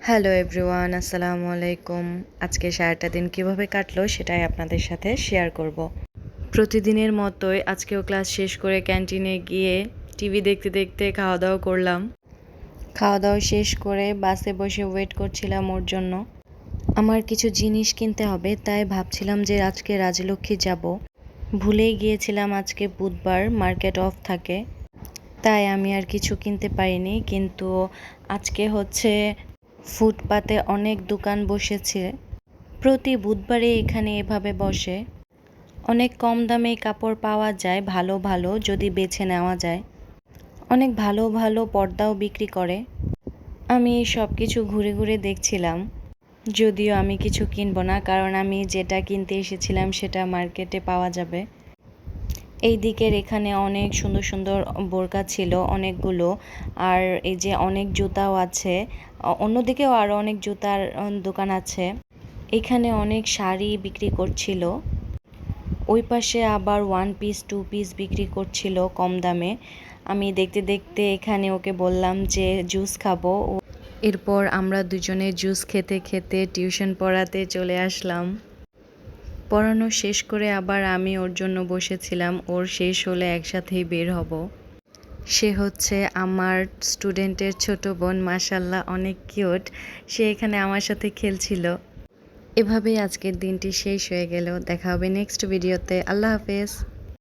Hello everyone, আসসালামু আলাইকুম। আজকে সারাটা দিন কিভাবে কাটলো সেটাই আপনাদের সাথে শেয়ার করব। প্রতিদিনের মতোই আজকেও ক্লাস শেষ করে ক্যান্টিনে গিয়ে টিভি দেখতে দেখতে খাওয়া দাওয়া করলাম। খাওয়া দাওয়া শেষ করে বাসে বসে ওয়েট করছিলাম ওর জন্য। আমার কিছু জিনিস কিনতে হবে, তাই ভাবছিলাম যে আজকে রাজলক্ষ্মী যাব। ভুলেই গিয়েছিলাম, আজকে বুধবার মার্কেট অফ থাকে, তাই আমি আর কিছু কিনতে পারিনি। কিন্তু আজকে হচ্ছে ফুটপাতে অনেক দোকান বসেছে। প্রতি বুধবারে এখানে এভাবে বসে। অনেক কম দামে কাপড় পাওয়া যায়, ভালো ভালো যদি বেছে নেওয়া যায়। অনেক ভালো ভালো পর্দাও বিক্রি করে। আমি সব কিছু ঘুরে ঘুরে দেখছিলাম, যদিও আমি কিছু কিনবো না, কারণ আমি যেটা কিনতে এসেছিলাম সেটা মার্কেটে পাওয়া যাবে। এই দিকের এখানে অনেক সুন্দর সুন্দর বোরকা ছিল অনেকগুলো, আর এই যে অনেক জুতাও আছে। অন্যদিকেও আরও অনেক জুতার দোকান আছে। এখানে অনেক শাড়ি বিক্রি করছিল। ওই পাশে আবার 1 পিস 2 পিস বিক্রি করছিল কম দামে। আমি দেখতে দেখতে এখানে ওকে বললাম যে জুস খাবো। এরপর আমরা দুজনে জুস খেতে খেতে টিউশন পড়াতে চলে আসলাম। পড়ানো শেষ করে আবার আমি ওর জন্য বসেছিলাম, ওর শেষ হলে একসাথেই বের হব। সে হচ্ছে আমার স্টুডেন্টের ছোট বোন, মাশাআল্লাহ অনেক কিউট। সে এখানে আমার সাথে খেলছিল। এভাবেই আজকের দিনটি শেষ হয়ে গেল। দেখা হবে নেক্সট ভিডিওতে। আল্লাহ হাফেজ।